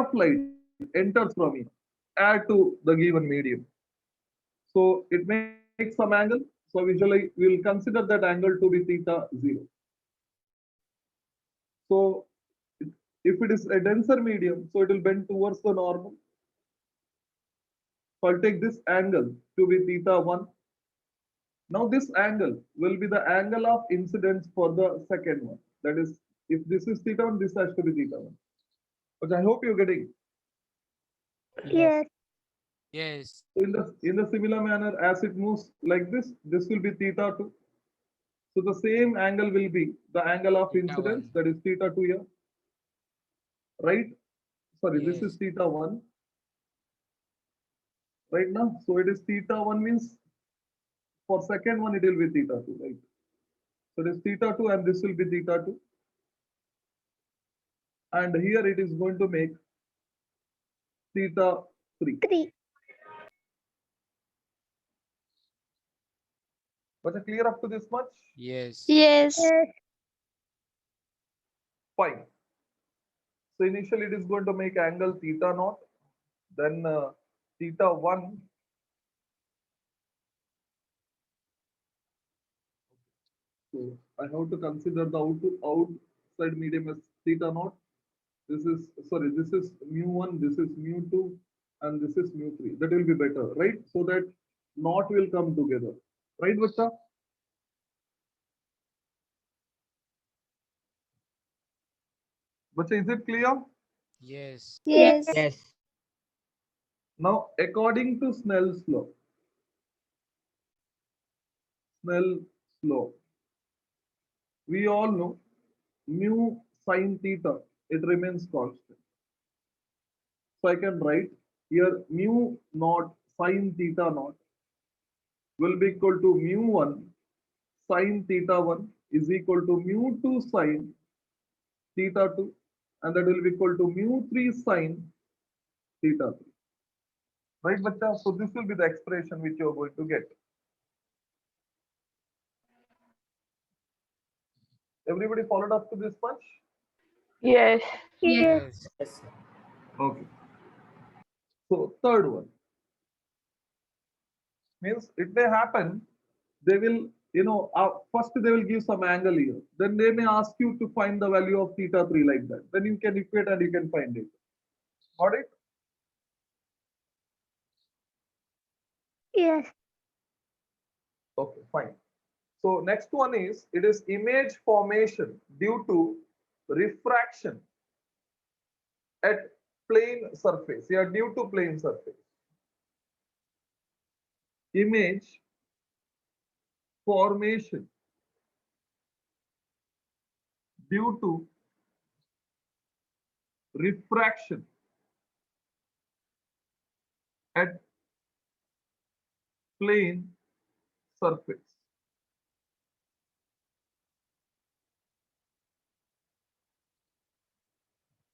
of light enters from here, add to the given medium. So it makes some angle. So visually we will consider that angle to be theta 0. So if it is a denser medium, so it will bend towards the normal. So I'll take this angle to be theta 1. Now this angle will be the angle of incidence for the second one. That is, if this is theta 1, this has to be theta 1. But I hope you're getting. Yes. Yes. Yes. So in the similar manner, as it moves like this will be theta 2. So the same angle will be the angle of Theta incidence, one. that is theta 2 here, right? Sorry, this is Yes. theta 1 right now. So it is theta 1 means for second one it will be theta 2, right? So it is theta 2 and this will be theta 2. And here it is going to make theta 3. 3. Was it clear up to this much? Yes. Yes. Yes. Fine. So initially it is going to make angle theta naught, then theta 1. So I have to consider the outside medium as theta naught. This is, sorry, this is mu1, this is mu2, and this is mu3. That will be better, right? So that naught will come together. Right, Vacha? Vacha, is it clear? Yes. Yes. Yes. Now, according to Snell's law, we all know mu sine theta, it remains constant. So I can write here mu naught sine theta naught will be equal to mu1 sine theta 1 is equal to mu2 sine theta 2, and that will be equal to mu3 sine theta 3. Right, bacha? So this will be the expression which you are going to get. Everybody followed up to this much? Yes. Yes. Yes. Yes. Okay. So third one means it may happen they will, first they will give some angle here. Then they may ask you to find the value of theta 3 like that. Then you can equate and you can find it. Got it? Yes. Okay, fine. So next one is, it is image formation due to refraction at plane surface. Yeah, due to plane surface. Image formation due to refraction at plane surface.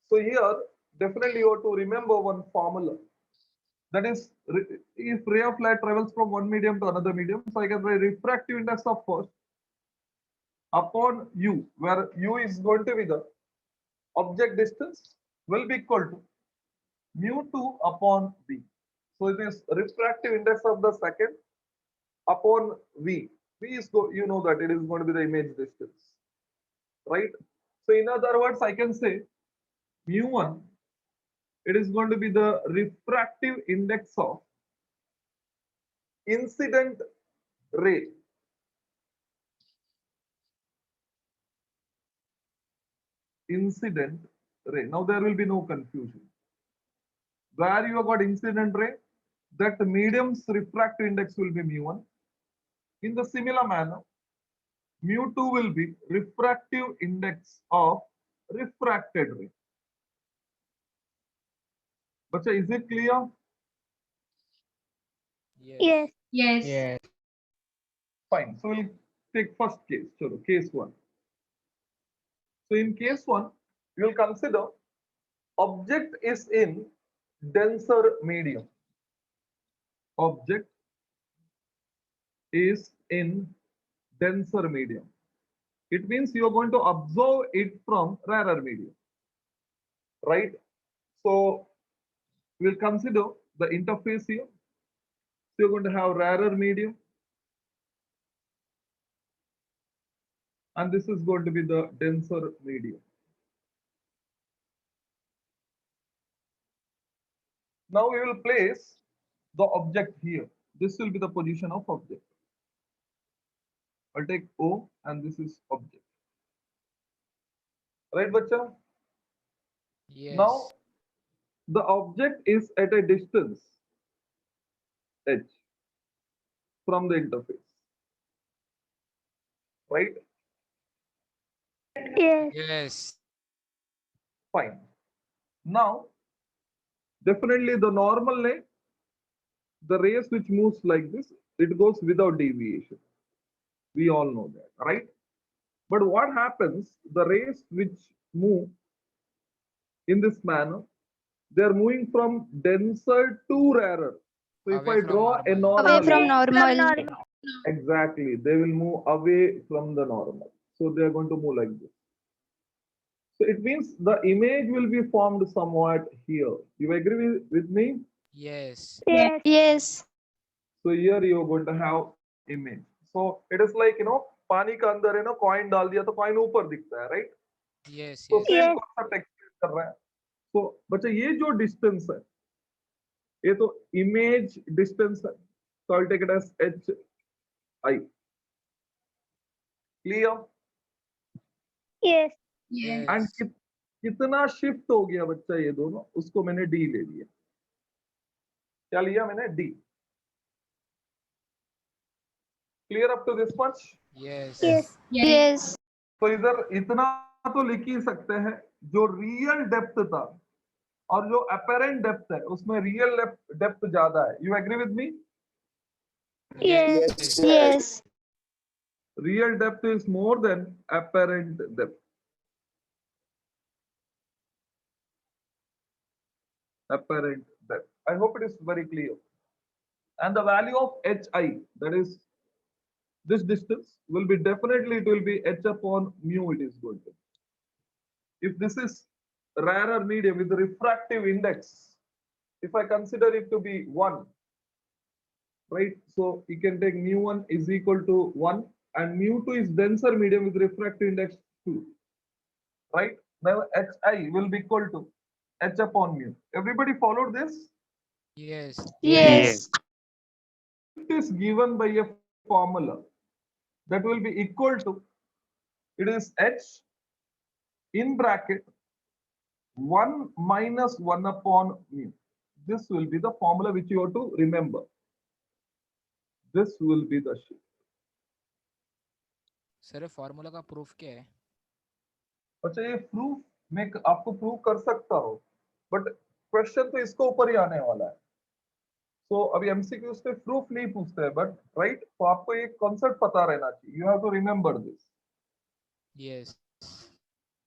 So here, definitely you have to remember one formula. That is, if ray of light travels from one medium to another medium, so I can write refractive index of first upon u, where u is going to be the object distance, will be equal to mu2 upon v. So it is refractive index of the second upon v. V is, you know that it is going to be the image distance, right? So in other words, I can say mu1, it is going to be the refractive index of incident ray. Incident ray. Now there will be no confusion. Where you have got incident ray, that medium's refractive index will be mu1. In the similar manner, mu2 will be refractive index of refracted ray. But is it clear? Yes. Yes. Yes. Yes. Fine. So we'll take first case. So case one. So in case one, we will consider object is in denser medium. Object is in denser medium. It means you are going to observe it from rarer medium, right? So we'll consider the interface here. So you're going to have rarer medium, and this is going to be the denser medium. Now we will place the object here. This will be the position of object. I'll take O and this is object. Right, bacha? Yes. Now the object is at a distance h from the interface. Right? Yes. Yes. Fine. Now, definitely the normal line, the rays which moves like this, it goes without deviation. We all know that, right? But what happens, the rays which move in this manner, they are moving from denser to rarer. So if Away I from draw a normal. Away normal, from normal. exactly, they will move away from the normal. So they are going to move like this. So it means the image will be formed somewhat here. You agree with me? Yes. Yes. Yes. So here you are going to have image. So it is like पानी के अंदर coin डाल दिया तो coin ऊपर दिखता है, right? Yes. तो Yes. Same Yes. Concept explain कर रहा है. तो बच्चा ये जो डिस्टेंस है, ये तो इमेज डिस्टेंस है. So I'll take it as hi. Clear? Yes. And Yes. कितना शिफ्ट हो गया बच्चा ये दोनों, उसको मैंने डी ले लिया. क्या लिया मैंने? D. Clear up to this much? Yes. Yes. Yes. तो इधर इतना तो लिख ही सकते हैं, जो रियल डेप्थ था और जो अपेरेंट डेप्थ है उसमें रियल डेप्थ ज्यादा है. You agree with me? Yes. Yes. Real depth is more than apparent depth. Apparent depth. I hope it is very clear. And the value of hi, that is this distance, will be definitely, it will be h upon mu it is going to. If this is rarer medium with the refractive index, if I consider it to be 1, right? So you can take mu1 is equal to 1 and mu2 is denser medium with refractive index 2, right? Now hi will be equal to h upon mu. Everybody followed this? Yes. Yes. It is given by a formula that will be equal to, it is h in bracket 1 minus 1 upon mu. This will be the formula which you have to remember. This will be the shift. Sir formula का proof क्या है? अच्छा ये proof मैं आपको prove कर सकता हूँ, बट क्वेश्चन तो इसको ऊपर ही आने वाला है. तो अभी एमसीक्यूज पे प्रूफ नहीं पूछते हैं, बट राइट, तो आपको ये कॉन्सेप्ट पता रहना चाहिए. You have to remember this. Yes.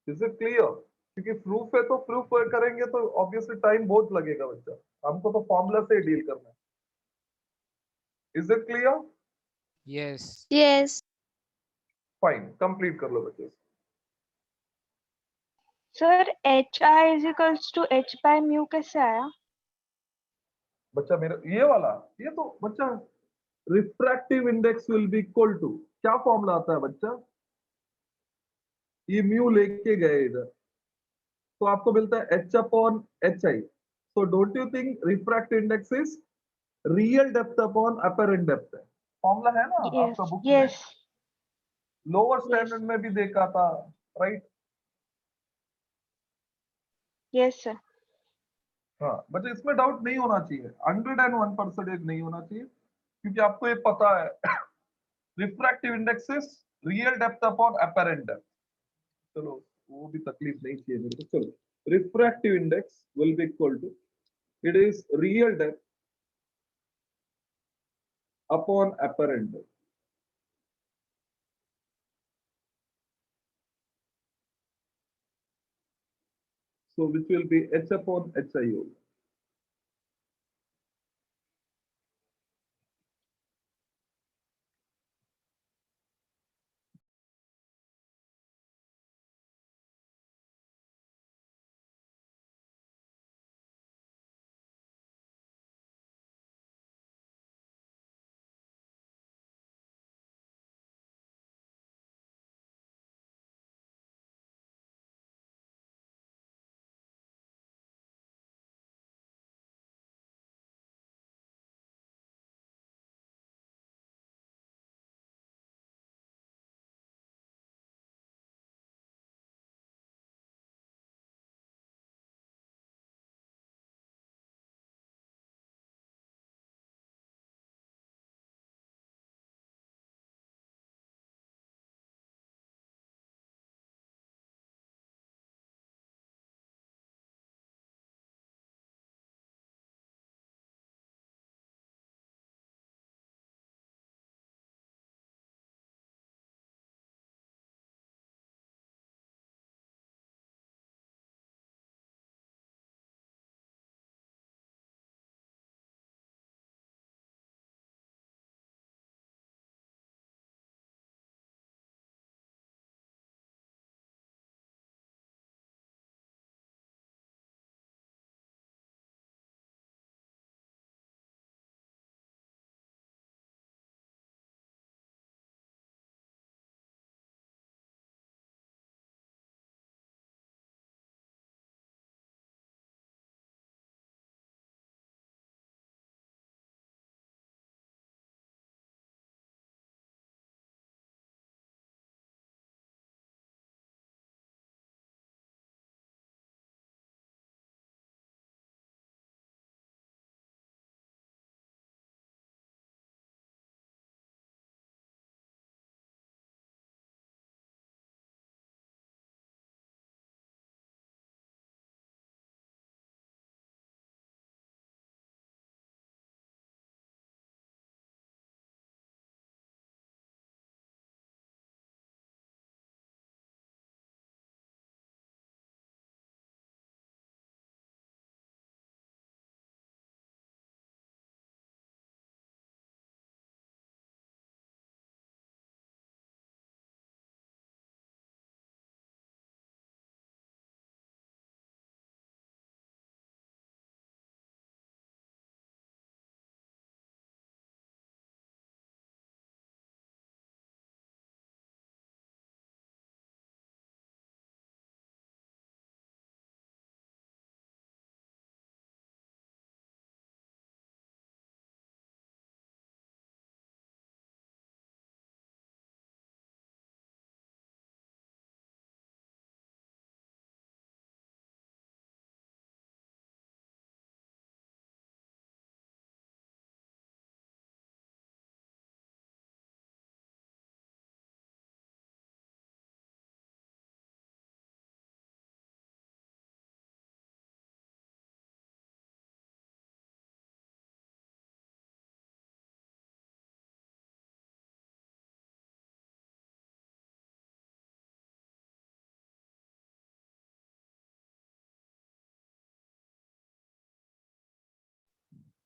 Is it clear? क्योंकि प्रूफ है तो प्रूफ करेंगे तो ऑब्वियसली टाइम बहुत लगेगा बच्चा. हमको तो फॉर्मूला से डील करना है. Is it clear? Yes. Yes. Fine, complete कर लो बच्चे. Sir HI is equals to H by mu कैसे आया? बच्चा मेरा ये वाला, ये तो बच्चा refractive index will be equal to, क्या फॉर्मूला आता है बच्चा? ये म्यू लेके गए इधर तो आपको मिलता है h upon hi. So don't you think refractive index is real depth upon apparent depth है? फॉर्मूला है ना आपका बुक में, यस लोअर स्टैंडर्ड में भी देखा था, राइट? Yes sir. हाँ बच्चे इसमें डाउट नहीं होना चाहिए, 101% नहीं होना चाहिए, क्योंकि आपको ये पता है refractive index is real depth upon apparent depth. चलो वो भी तकलीफ नहीं चाहिए मेरे को. चलो, refractive index will be equal to, it is real depth upon apparent depth. So which will be h upon hi.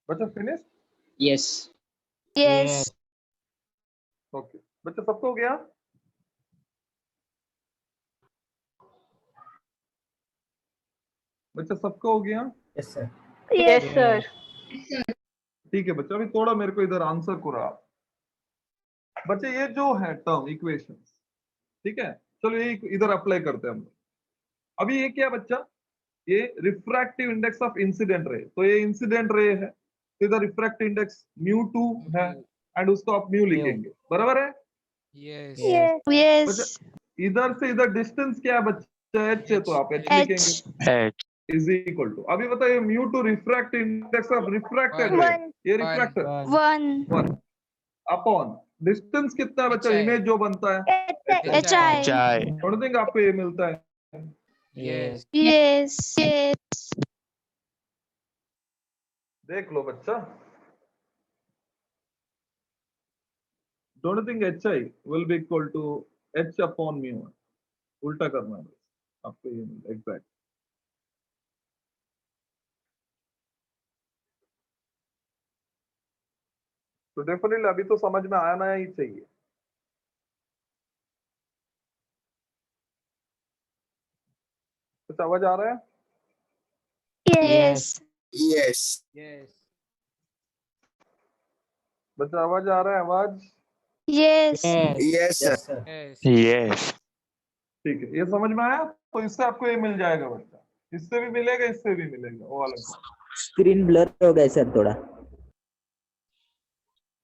बच्चा फिनिश? Yes. Yes. ओके बच्चा सबको हो गया? बच्चा सबको हो गया? Yes, sir. Yes, sir. ठीक है बच्चा, अभी थोड़ा मेरे को इधर आंसर करो आप। बच्चे ये जो है टर्म इक्वेशंस, ठीक है, चलो ये इधर अप्लाई करते हैं हम। अभी ये क्या बच्चा, ये refractive index of incident ray, तो ये इंसिडेंट रे है, तो इधर रिफ्रैक्टिव इंडेक्स μ2 है, एंड उसको आप म्यू लिखेंगे, बराबर है? Yes. Yes. Yes. इधर से इधर डिस्टेंस क्या है बच्चा, एच है, तो आप एच लिखेंगे H. इज इक्वल टू, अभी बताइए mu refractive index of refracted ray, One. ये रिफ्रैक्टर One. 1 अपॉन डिस्टेंस कितना है बच्चा, HI. इमेज जो बनता है, HI. थोड़ा देंगे आपको ये मिलता है। Yes. Yes. Yes. देख लो बच्चा, don't think H I will be equal to H upon mu, उल्टा करना है आपको, ये मिलता है एग्जैक्ट। तो डेफिनेटली अभी तो समझ में आना ही चाहिए। कुछ आवाज आ रहा है? Yes. Yes. Yes. बच्चा आवाज आ रहा है? आवाज Yes. Yes, sir. Yes. Yes. ठीक है, ये समझ में आया? तो इससे आपको ये मिल जाएगा बच्चा, इससे भी मिलेगा, इससे भी मिलेगा, वो वाला। स्क्रीन ब्लर हो गया सर थोड़ा।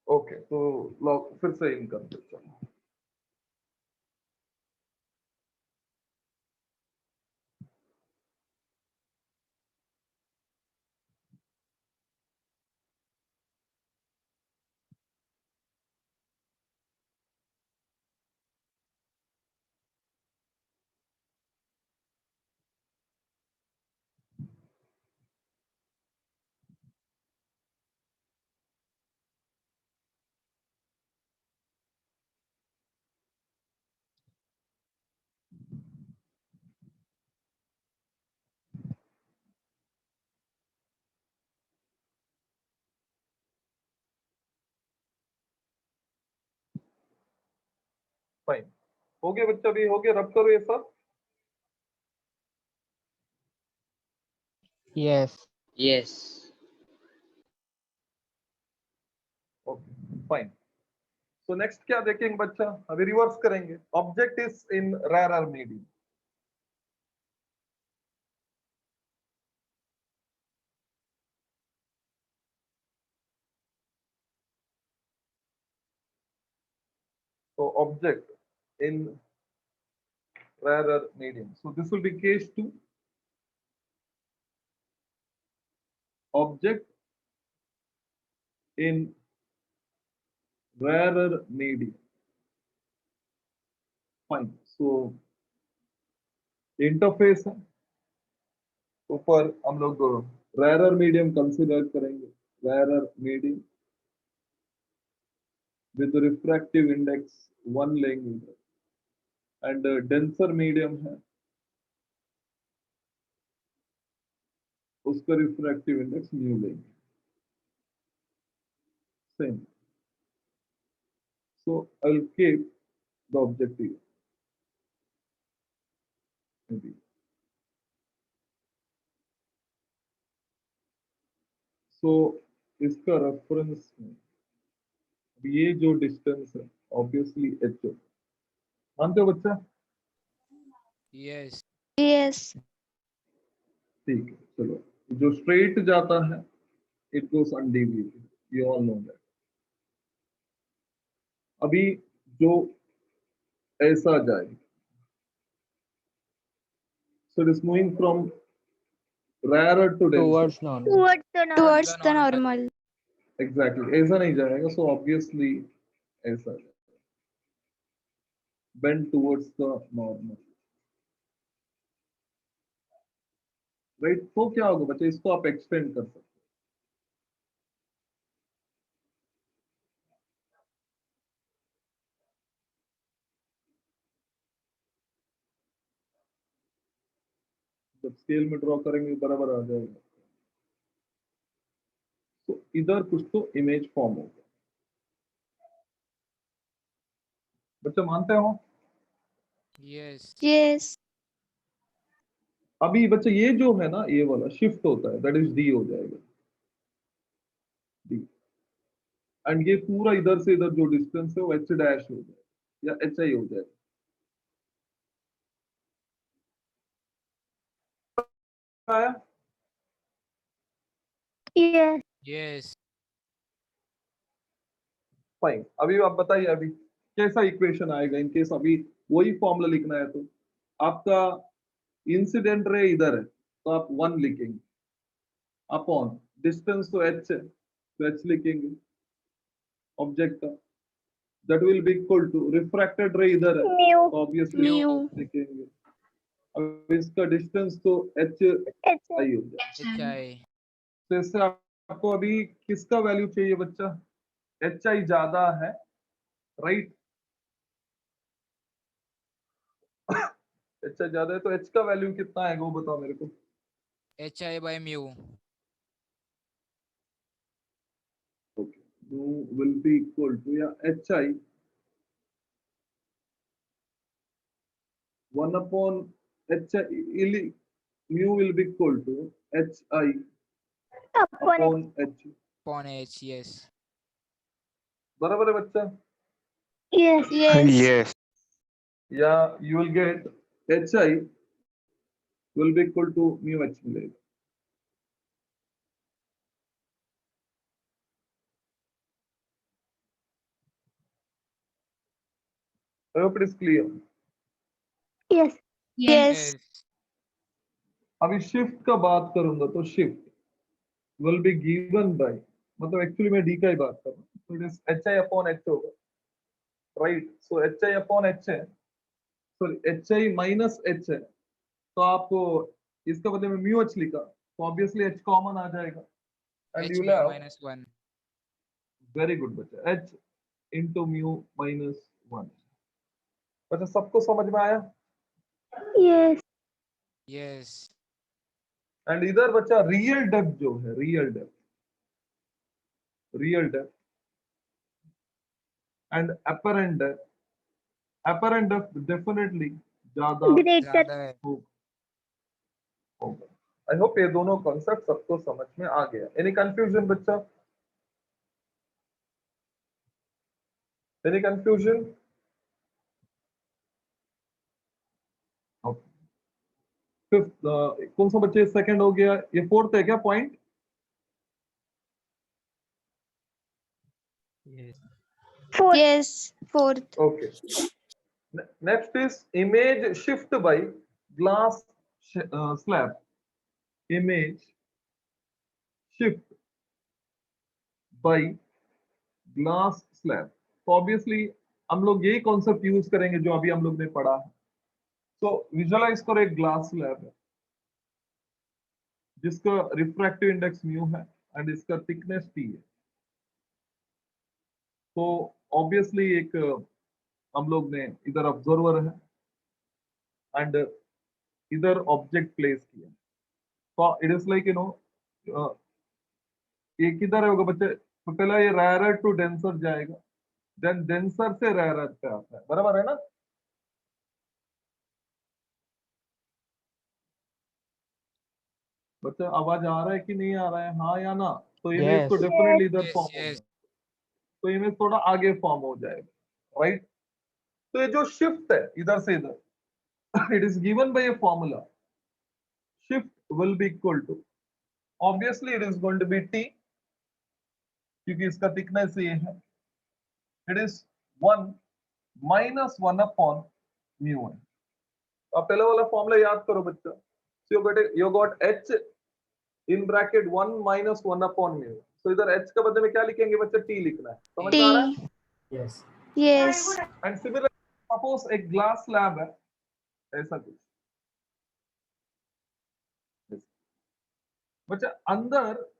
ओके, तो लॉग फिर से इन कर दो, चलो। फाइन, हो गया बच्चा, भी हो गया, रब करो ये सब। Yes. Yes. Okay fine. So next क्या देखेंगे बच्चा, अभी रिवर्स करेंगे। Object is in rare medium, so object in rarer medium, so this will be case 2, object in rarer medium, fine। so interface है, ऊपर हम लोग rarer medium कंसीडर करेंगे, rarer medium with refractive index 1 लेंगे, and denser medium है, उसका refractive index mu लेंगे, same. So I will keep the objective maybe। सो इसका रेफरेंस में ये जो डिस्टेंस है ऑब्वियसली एच है, मानते हो बच्चा? Yes. Yes. ठीक है, चलो, जो स्ट्रेट जाता है it goes undeviated, you all know that. अभी जो ऐसा जाए, so it is moving from rarer to denser, Towards normal. Towards the normal. Exactly ऐसा नहीं जाएगा, सो ऑब्वियसली ऐसा bend towards the normal, right. तो क्या होगा बच्चे, इसको आप एक्सटेंड कर सकते हो। जब स्केल में ड्रॉ करेंगे बराबर आ जाएगा। तो इधर कुछ तो इमेज फॉर्म हो गया। बच्चे मानते हो? Yes. Yes. अभी बच्चे ये जो है ना, ये वाला शिफ्ट होता है, दैट इज डी हो जाएगा, डी। एंड ये पूरा इधर से इधर जो डिस्टेंस है वो एच डैश हो जाएगा या एच आई हो जाएगा। आया? Yes. Yes. फाइन। अभी आप बताइए अभी कैसा इक्वेशन आएगा इन केस अभी वही फॉर्मूला लिखना है तो आपका इंसिडेंट रे इधर है तो आप 1 लिखेंगे अपॉन डिस्टेंस तो एच है तो एच लिखेंगे ऑब्जेक्ट का, that will be equal to refracted ray इधर है Mu. तो ऑब्वियसली Mu. लिखेंगे। अब इसका डिस्टेंस तो एच It's आई हो जाए। HI. तो इससे आपको अभी किसका वैल्यू चाहिए बच्चा? एच आई ज्यादा है, राइट? एच आई ज्यादा है तो एच का वैल्यू कितना आएगा वो बताओ मेरे को। HI by mu. Okay. Mu will be equal to HI 1 upon HI. Mu will be equal to HI upon upon H. Upon H. Yes. बराबर है बच्चा? Yes. Yes. या you will get HI will be equal to mu H मिलेगा। I hope it is clear. Yes. Yes. अभी shift का बात करूंगा तो shift will be given by, मतलब एक्चुअली मैं डी का ही बात कर रहा हूँ, तो it is H I upon H होगा, right? So H I upon H है, sorry H I minus H है, तो आपको इसका बदले में म्यू एच लिखा तो ऑब्वियसली एच कॉमन आ जाएगा and you HU have minus 1. Very good बच्चा, एच इंटू म्यू माइनस 1। बच्चा सबको समझ में आया? Yes. Yes. एंड इधर बच्चा रियल डेप्थ जो है, real depth and apparent depth definitely ज्यादा Greater. ज़्यादा है. होगा। आई होप ये दोनों कॉन्सेप्ट सबको समझ में आ गया। एनी कंफ्यूजन बच्चा? Any confusion? फिफ्थ कौन सा बच्चे? सेकंड हो गया, ये फोर्थ है क्या point? Fourth. Yes. Fourth. Okay, next is image shift by glass slab. Image shift by glass slab, तो ऑब्वियसली हम लोग यही कॉन्सेप्ट यूज करेंगे जो अभी हम लोग ने पढ़ा है। तो विजुअलाइज करो, एक ग्लास स्लैब है जिसका रिफ्रैक्टिव इंडेक्स म्यू है एंड इसका थिकनेस टी है। तो ऑब्वियसली एक हम लोग ने इधर ऑब्जर्वर है एंड इधर ऑब्जेक्ट प्लेस किया, तो इट इज लाइक ये किधर होगा बच्चे? तो पहला ये रेयर टू डेंसर जाएगा, देन डेंसर से रेयर पे आता है, बराबर है ना? बच्चा आवाज आ रहा है कि नहीं आ रहा है, हाँ या ना? तो इमेज तो डेफिनेटली इधर Yes, फॉर्म yes. होगा, तो इमेज थोड़ा आगे फॉर्म हो जाएगा, राइट? तो ये जो शिफ्ट है इधर से इधर, it is given by a formula, shift will be equal to, obviously it is going to be T क्योंकि इसका थिकनेस ये है, it is 1 minus 1 upon mu है। अब पहले वाला फॉर्मूला याद करो बच्चा, you got H in bracket 1 minus 1 upon mu, तो इधर एच का बदले में क्या लिखेंगे बच्चा? टी लिखना है, समझ में आ रहा है? T. Yes. And similar suppose एक ग्लास स्लैब है ऐसा कुछ, बच्चा अंदर,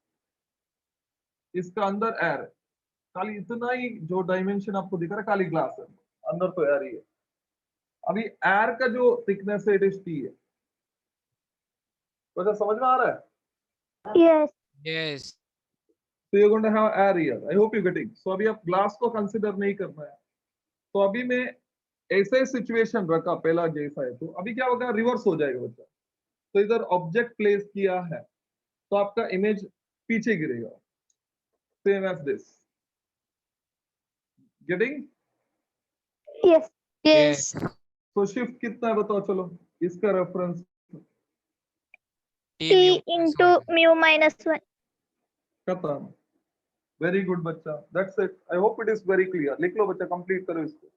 इसका अंदर एयर है, खाली इतना ही जो डायमेंशन आपको दिख रहा है, खाली ग्लास है, अंदर तो एयर ही है। अभी एयर का जो थिकनेस है इट इज टी है, बच्चा समझ में आ रहा है? Yes. Yes. So you're going to have air here. I hope you're getting. So अभी आप ग्लास को कंसिडर नहीं करना है. तो अभी मैं ऐसे सिचुएशन रखा पहला जैसा है, तो अभी क्या होगा, रिवर्स हो जाएगा बच्चा. तो इधर ऑब्जेक्ट प्लेस किया है तो आपका इमेज पीछे गिरेगा. Same as this. Getting? Yes. Yes. तो शिफ्ट कितना है बताओ, चलो इसका reference T T mu plus into 1. mu minus 1. खत्म. वेरी गुड बच्चा. That's it. I hope it is very clear. लिख लो बच्चा, कंप्लीट करो इसको.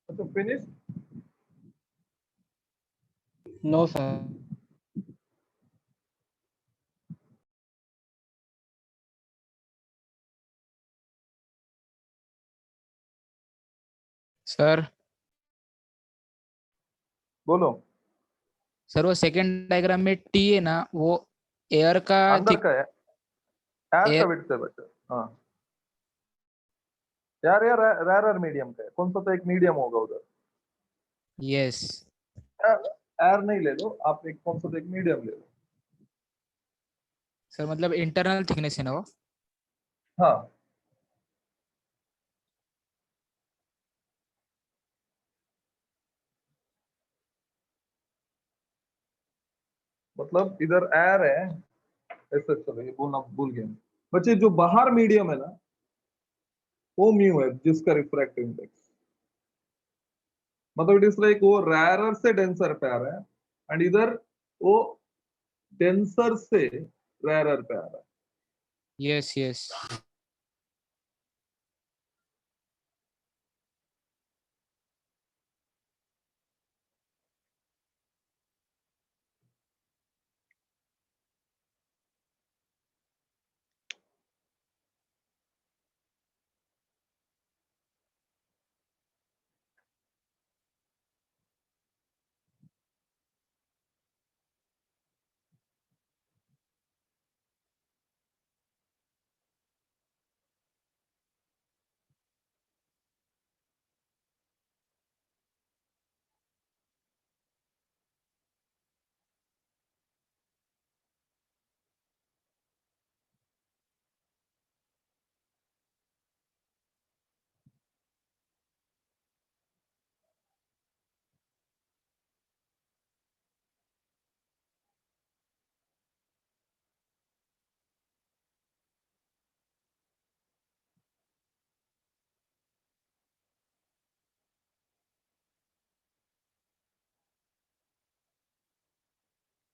अच्छा, फिनिश. No, sir. सर बोलो. सर वो सेकंड डायग्राम में टी है ना, वो एयर का अंदर का है, एयर का एयर विड्थ है बच्चा. हाँ यार, यार रेयर मीडियम का है. कौन सा, तो एक मीडियम होगा उधर. यस एयर नहीं ले लो आप, एक कौन सा तो एक मीडियम ले लो. सर मतलब इंटरनल थिकनेस है ना वो? हाँ, मतलब इधर एयर है ऐसे, चलो ये बोलना भूल गया बच्चे, जो बाहर मीडियम है ना वो म्यू है, जिसका रिफ्रैक्टिव इंडेक्स, मतलब इट इज लाइक वो रेरर से डेंसर पे आ रहा है, एंड इधर वो डेंसर से रेरर पे आ रहा है। Yes yes.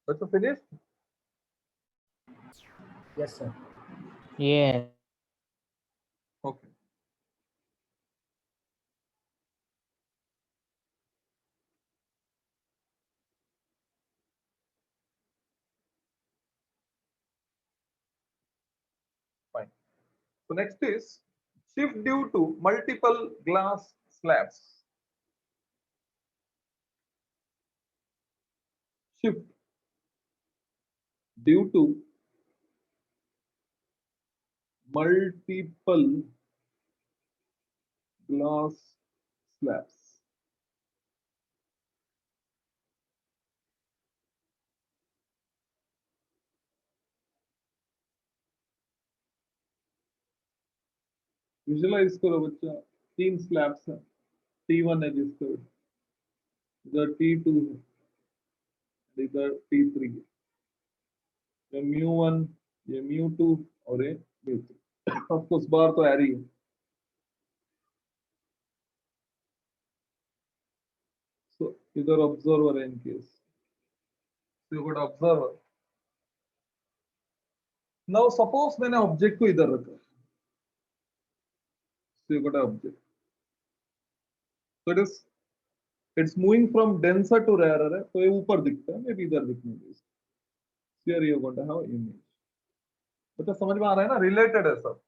बच्चों finish? Yes, sir. Yeah. Okay, fine. So next is shift due to multiple glass slabs. Shift due to multiple glass slabs. Visualise करो बच्चा, 3 स्लैब्स हैं, T1 है जिसका, इधर T2 है, इधर T3 है, ये μ1, ये μ2 और ये μ3। ऑफ कोर्स बार तो एरी है। So इधर ऑब्जर्वर है in case, so you got observer. Now suppose मैंने ऑब्जेक्ट को इधर रखा, so you got an object, so it's moving from denser to rarer है, तो ये ऊपर दिखता है, मे बी इधर दिखने दे। Here you got to have image। बच्चा समझ में आ रहा है ना, रिलेटेड है सब,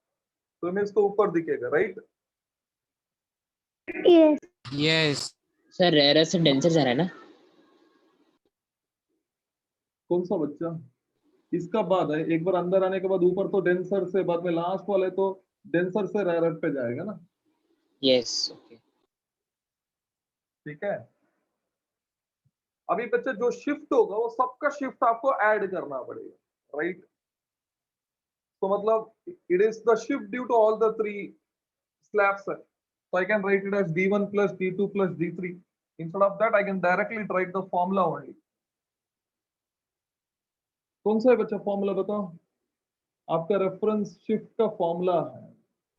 तो इमेज तो ऊपर दिखेगा, right? Yes. Yes. Sir rare से डेंसर जा रहा है ना? कौन सा बच्चा? इसका बाद है, एक बार अंदर आने के बाद ऊपर तो डेंसर से, बाद में लास्ट वाले तो डेंसर से रेयर पे जाएगा ना, यस, ओके। ठीक है? अभी बच्चे जो शिफ्ट होगा वो सबका शिफ्ट आपको ऐड करना पड़ेगा, राइट? तो मतलब it is the shift due to all the 3 slabs, so I can write it as d1 plus d2 plus d3। instead of that I can directly write the formula only। कौन सा है बच्चा formula बताओ? आपका reference shift का formula है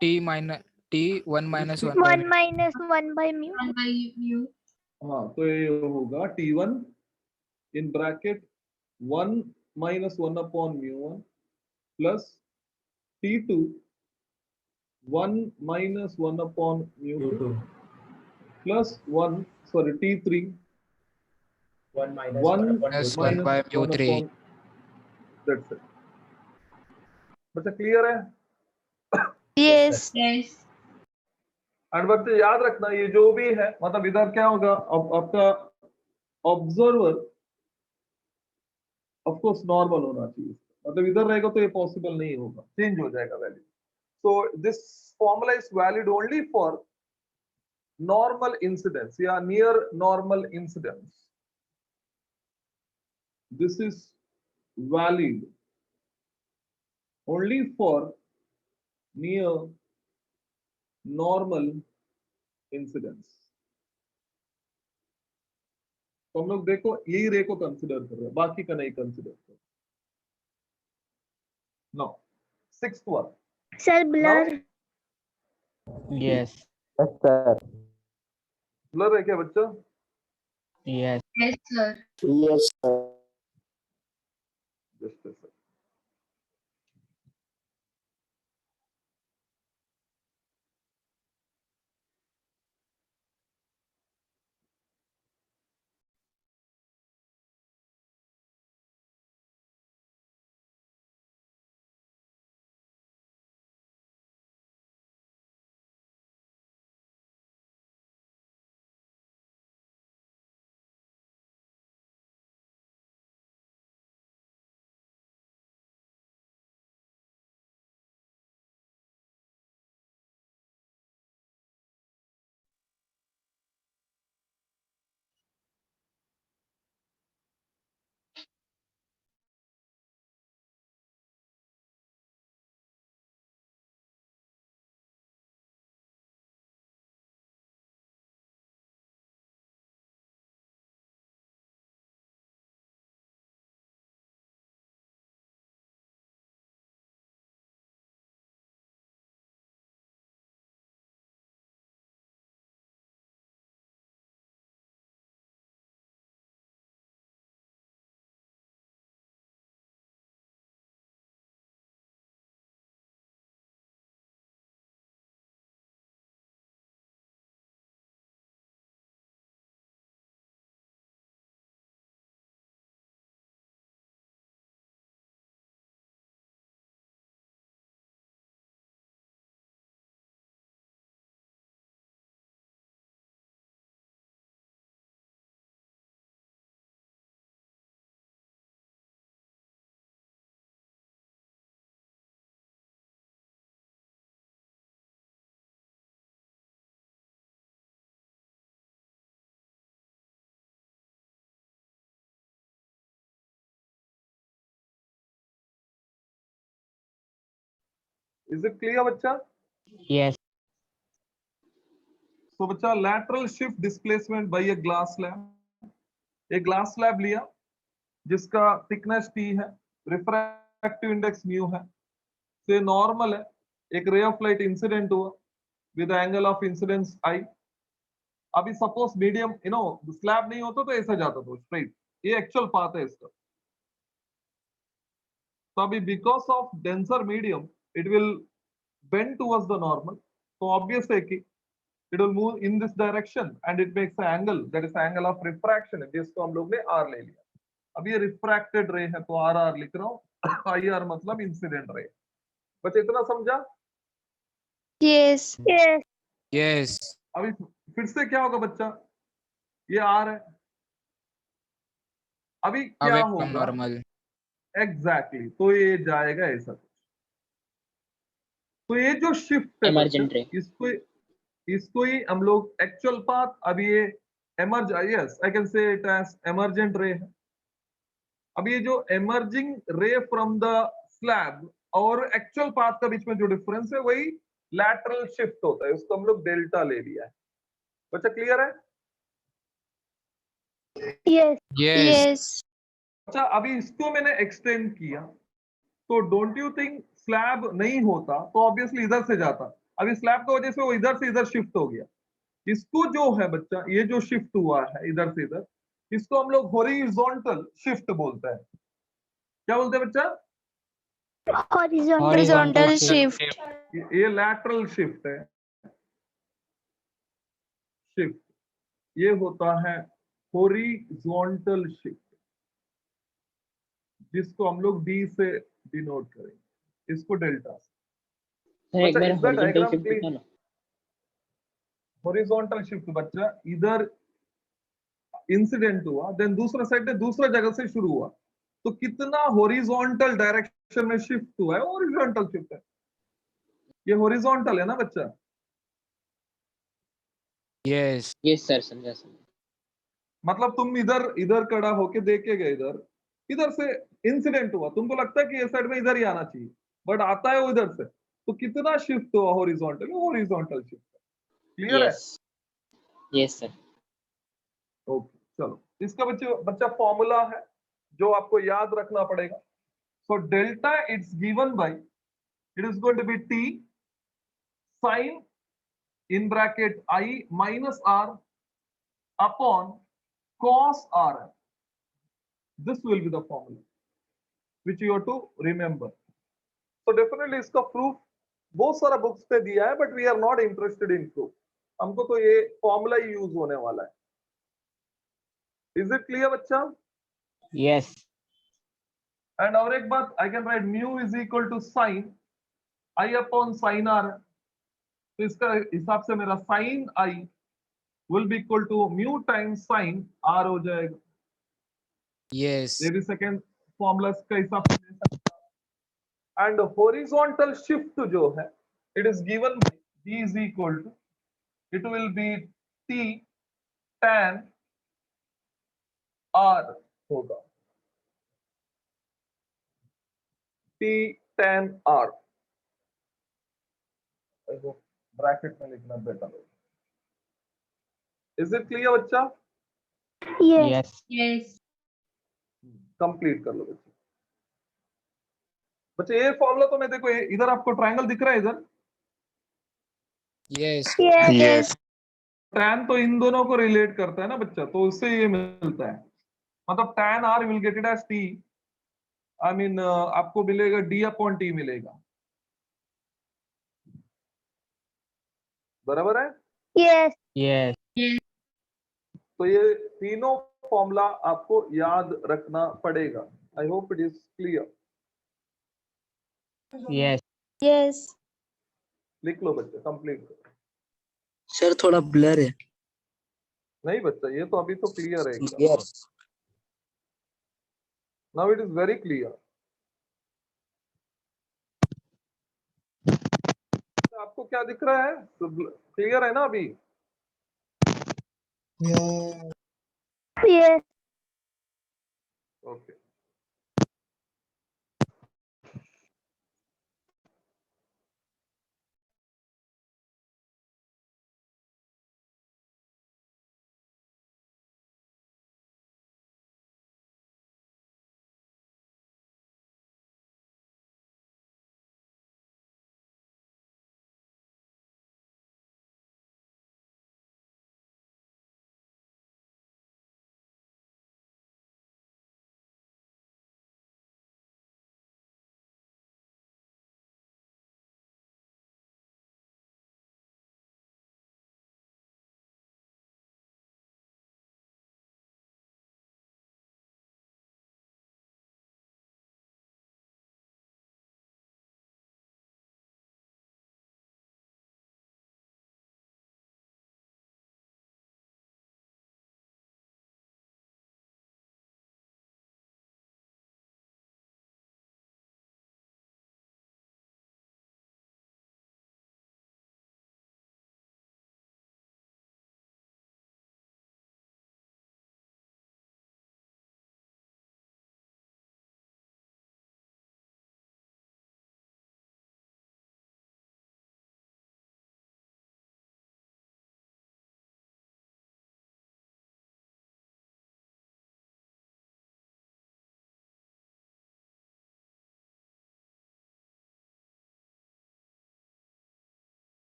T1 minus 1 by 1 minus 1 by mu. हाँ, तो ये होगा T1 in bracket 1 minus 1 upon mu1 plus T2 1 minus 1 upon mu2 plus 1, sorry, T3 1 minus 1 minus 1 by minus 1 mu3। upon, that's it। बच्चा clear है? Yes. And बच्चे याद रखना, ये जो भी है मतलब इधर क्या होगा, अब आपका ऑब्जर्वर ऑफ कोर्स नॉर्मल होना चाहिए, मतलब इधर रहेगा तो ये पॉसिबल नहीं होगा, चेंज हो जाएगा value. So this formula is valid only for normal incidence या near normal incidence. This is valid only for near normal incidents. तो हम लोग देखो यही रे को कंसिडर कर रहे हैं, बाकी का नहीं कंसिडर कर रहे. No, sixth one. Sir, blur. Yes. Blur है क्या बच्चा? Yes. Yes, sir. Just a second. Is it clear बच्चा? Yes. तो बच्चा lateral shift displacement by a glass slab. एक glass slab लिया जिसका thickness t है, refractive index mu है, से normal है, एक ray of light incident हुआ with the angle of incidence I. अभी suppose medium, slab नहीं होता तो ऐसा जाता तो straight. ये actual path है इसका. तो अभी because of denser medium, it will bend towards the normal. So obvious है कि it will move in this direction and it makes an angle, that is angle of refraction, जिसको हम लोग ने R ले लिया. अब ये refracted ray है तो RR लिख रहा हूँ. IR मतलब incident ray. बच्चे इतना समझा? Yes. Yes. Yes. अभी फिर से क्या होगा बच्चा? ये R है. अभी क्या Away from होगा? normal. Exactly. तो ये जाएगा ऐसा. तो ये जो शिफ्ट है Emergent ray. इसको ही हम लोग एक्चुअल पाथ, अभी ये emerge, yes I can say it as emergent ray है. अब ये जो emerging ray from the slab और एक्चुअल पाथ का बीच में जो डिफरेंस है वही लैटरल शिफ्ट होता है, उसको हम लोग डेल्टा ले लिया है. बच्चा क्लियर है? Yes. Yes. Yes. अच्छा, अभी इसको मैंने एक्सटेंड किया तो डोंट यू थिंक स्लैब नहीं होता तो ऑब्वियसली इधर से जाता. अभी स्लैब की वजह से वो इधर से इधर शिफ्ट हो गया. इसको जो है बच्चा, ये जो शिफ्ट हुआ है इधर से इधर, इसको हम लोग हॉरिजॉन्टल शिफ्ट बोलते हैं. क्या बोलते हैं बच्चा? Horizontal. Horizontal shift. ये लैटरल शिफ्ट है. शिफ्ट ये होता है हॉरिजॉन्टल शिफ्ट, जिसको हम लोग डी से डिनोट करेंगे, इसको डेल्टा से. सर एक अच्छा, बार is that horizontal diagram shift clear? दिखाना. हॉरिजॉन्टल शिफ्ट बच्चा इधर इंसिडेंट हुआ, देन दूसरा साइड में दूसरा जगह से शुरू हुआ, तो कितना हॉरिजॉन्टल डायरेक्शन में शिफ्ट हुआ है, हॉरिजॉन्टल शिफ्ट है. ये हॉरिजॉन्टल है ना बच्चा? Yes. Yes sir, समझा समझा. मतलब तुम इधर इधर खड़ा होके देखेगा, इधर इधर से इंसिडेंट हुआ, तुमको लगता है कि ये साइड में इधर ही आना चाहिए, बट आता है वो इधर से, तो कितना शिफ्ट हुआ हॉरिजॉन्टल? Horizontal shift. क्लियर है? Yes. Yes, sir. ओके, चलो इसका बच्चा फॉर्मूला है जो आपको याद रखना पड़ेगा। So delta it's given by, it is going to be T sine in bracket I minus R upon cos R. This will be the formula which you have to remember. So definitely इसका proof बहुत सारा books पे दिया है, but we are not interested in proof. हमको तो ये formula ही use होने वाला है। Is it clear बच्चा? Yes. And और एक बात, I can write mu is equal to sin I upon sin R. तो इसका हिसाब से मेरा sin I will be equal to mu times sin R हो जाएगा। yes, ये भी सेकेंड फॉर्मूला का हिसाब से ले सकता है। एंड हॉरिजॉन्टल शिफ्ट जो है, it is given by d is equal to, it will be t tan r होगा, t tan r। I hope bracket में लिखना बेटर होगा। इज इट क्लियर बच्चा? Yes. Yes. कंप्लीट कर लो बच्चे। बच्चे ये फॉर्मूला तो मैं देखो इधर आपको ट्रायंगल दिख रहा है इधर, yes, Yes. टैन तो इन दोनों को रिलेट करता है ना बच्चा, तो उससे ये मिलता है। मतलब tan R will get it as T, I mean आपको मिलेगा डी अपॉन टी मिलेगा। बराबर है? Yes. Yes. तो ये तीनों फॉर्मूला आपको याद रखना पड़ेगा। I hope it is clear. Yes. Yes. लिख लो बच्चे, कंप्लीट करो। सर थोड़ा ब्लर है। नहीं बच्चा, ये तो अभी तो क्लियर है एकदम। Clear. Now it is very clear. आपको क्या दिख रहा है? क्लियर है ना अभी? Yes. Okay.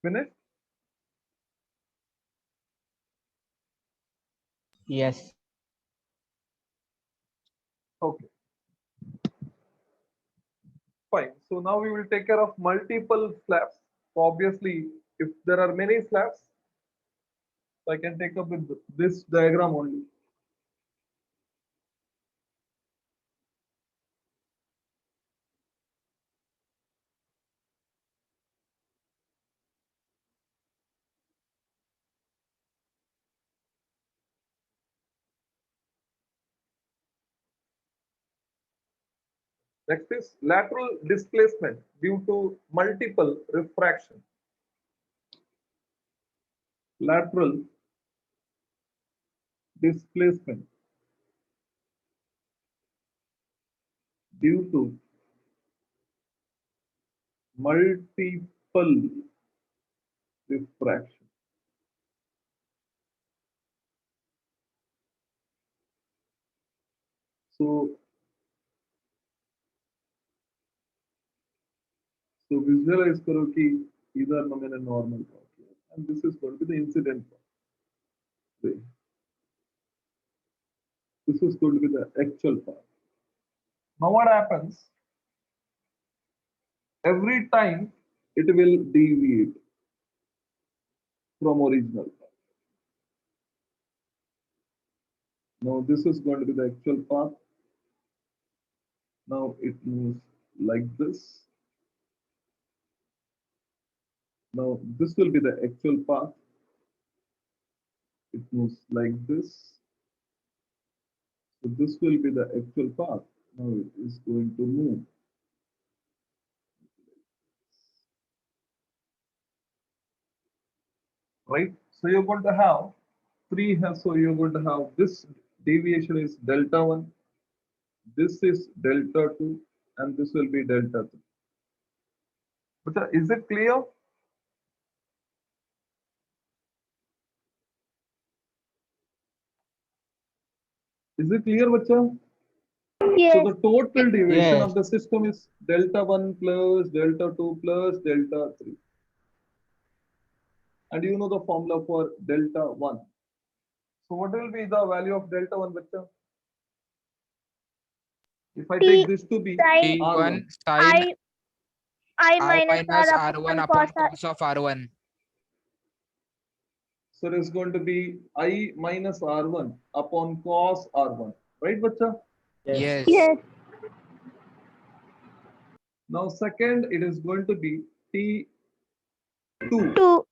Finished? Yes. Okay, fine. So now we will take care of multiple slabs. So obviously, if there are many slabs, I can take up with this diagram only. Next is lateral displacement due to multiple refraction. Lateral displacement due to multiple refraction. So visualize करो कि इधर ना मैंने normal draw किया and this is going to be the incident part. This is going to be the actual part. Now what happens? Every time it will deviate from original part. Now this is going to be the actual path. Now it moves like this. Now this will be the actual path. It moves like this. So this will be the actual path. Now it is going to move. Right? So you're going to have so you're going to have this deviation is delta 1, this is delta 2, and this will be delta 3. But is it clear? Is it clear, bacha? Yes. So the total deviation Yes. of the system is delta 1 plus delta 2 plus delta 3. And you know the formula for delta 1. So what will be the value of delta 1, bacha? If I take this to be Sin T1 R1. sin I I minus minus R R1 upon upon cos R. cos of R1. So it is going to be I minus R1 upon cos R1. Right, bacha? Yes. Yes. Now second, it is going to be T2 2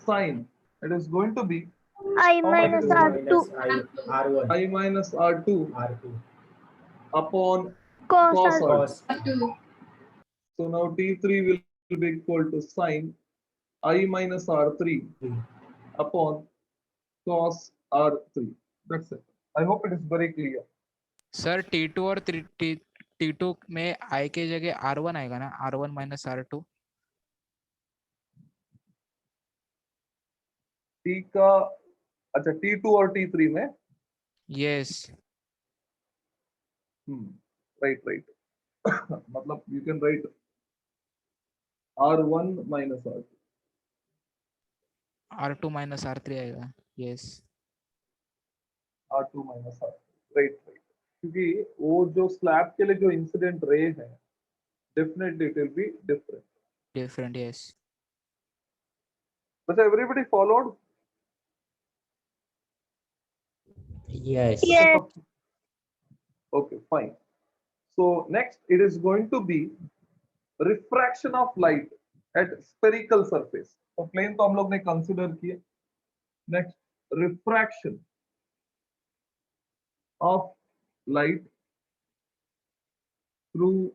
sine. It is going to be I how much minus it is going to R2 R1 I minus R2 R2 upon cos cos R2. R2. So now T3 will be equal to sine I minus R3 upon cos R3. That's it. I hope it is very clear. Sir T2 और T2 में I के जगह R1 आएगा ना, R1 minus R2. T का अच्छा T2 और T3 में Yes. right मतलब you can write R1 minus R2. R2 minus R3 आएगा. Yes. R2 minus R3. Right. क्योंकि वो जो स्लैब के लिए जो इंसिडेंट रे है definitely it will be different. Different. Yes. But everybody followed? yes Yes. Okay, fine. So next it is going to be refraction of light at spherical surface. तो plane तो हम लोग ने consider किया. Next, refraction of light through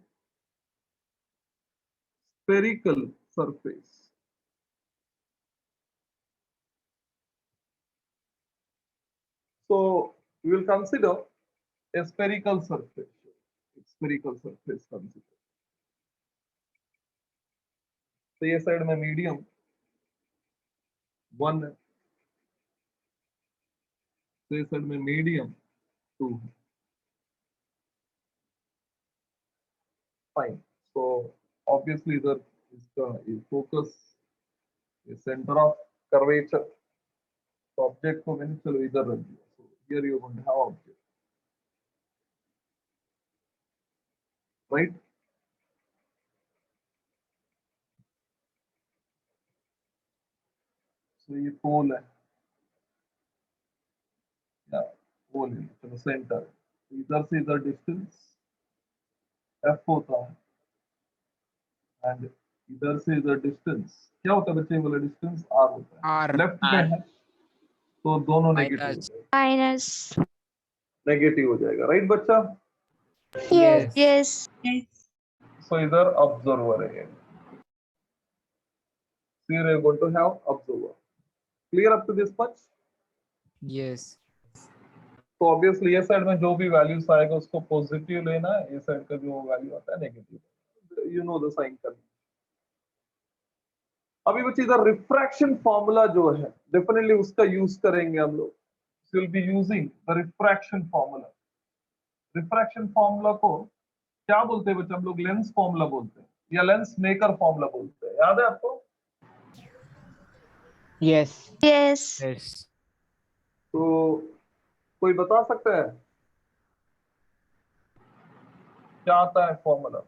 spherical surface. So we will consider a spherical surface. Spherical surface consider. तो ये side में medium 1 है, तो ये साइड में मीडियम 2 है. Fine. So obviously there is focus centre of curvature, तो ऑब्जेक्ट को मैंने चलो इधर रख दिया. So here you going to have object, right? So ये पोल है, या पोल है, चलो सेंटर. इधर से इधर डिस्टेंस f होता है, एंड इधर से इधर डिस्टेंस क्या होता है बच्चे, वाला डिस्टेंस r होता है. R. लेफ्ट में है तो दोनों नेगेटिव हो Minus. जाएगा, minus. नेगेटिव हो जाएगा, राइट बच्चा? Yes. Yes. So इधर ऑब्जर्वर है, so you are going to have observer. Clear up to this much? Yes. तो ऑब्वियसली ये साइड में जो भी वैल्यूज आएगा उसको पॉजिटिव लेना है, ये साइड का जो वैल्यू आता है negative. You know the sign convention. अभी बच्चे इधर रिफ्रैक्शन फॉर्मूला जो है डेफिनेटली उसका यूज करेंगे हम लोग. Will be using the refraction formula. Refraction formula को क्या बोलते हैं बच्चे, हम लोग लेंस फॉर्मूला बोलते हैं या लेंस मेकर फॉर्मूला बोलते हैं, याद है आपको? Yes. Yes. Yes. तो कोई बता सकता है क्या आता है formula?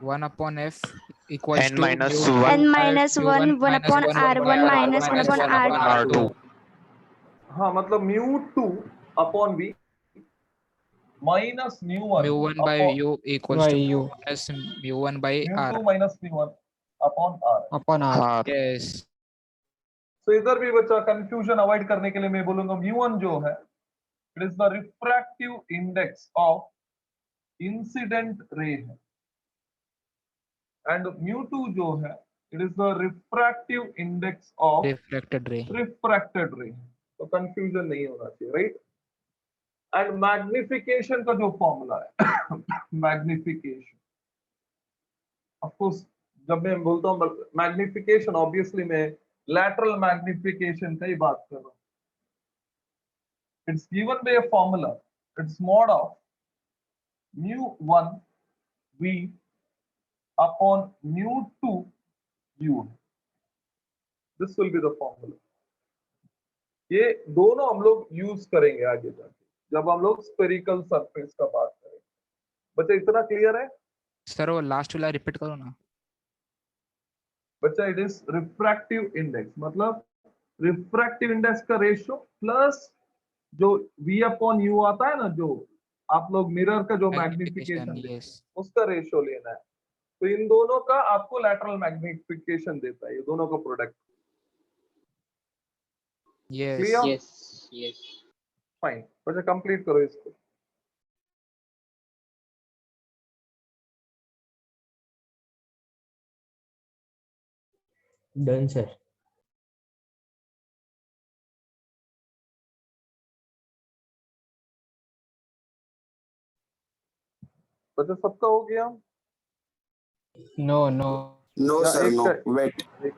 1 upon F equals N to minus mu 1. N minus 1, 1 upon R1 minus 1 upon R2. हाँ, मतलब μ2 upon v minus μ1 mu1 by u equals By to u. minus mu1 by R. μ2 minus μ1 upon r. Upon R. हाँ Yes. तो इधर भी बच्चा confusion avoid करने के लिए मैं बोलूंगा μ1 जो है it is the refractive index of incident ray है, एंड μ2 जो है it is the refractive index of Reflected ray. Refracted रे. तो कंफ्यूजन नहीं होना चाहिए, राइट? एंड मैग्निफिकेशन का जो फॉर्मूला है मैग्निफिकेशन, ऑफ कोर्स जब मैं बोलता हूं मैग्निफिकेशन ऑब्वियसली मैं लैटरल मैग्निफिकेशन का ही बात कर रहा हूं. It's given by a formula, it's mod of μ1 v upon μ2 u. This will be the formula. ये दोनों हम लोग यूज करेंगे आगे जाके जब हम लोग स्फेरिकल सरफेस का बात करेंगे. बच्चा इतना क्लियर है? सर वो लास्ट वाला रिपीट करो ना. बच्चा इट इज रिफ्रैक्टिव इंडेक्स, मतलब रिफ्रैक्टिव इंडेक्स का रेशियो प्लस जो v अपॉन u आता है ना, जो आप लोग मिरर का जो मैग्निफिकेशन Yes. उसका रेशियो लेना है. तो इन दोनों का आपको लैटरल मैग्निफिकेशन देता है, ये दोनों का product. Yes. Clear? Yes. Yes. Fine. बच्चा कंप्लीट करो इसको. Done, sir. बच्चा सबका हो गया? No, no. No, या sir, एक no. का- Wait. एक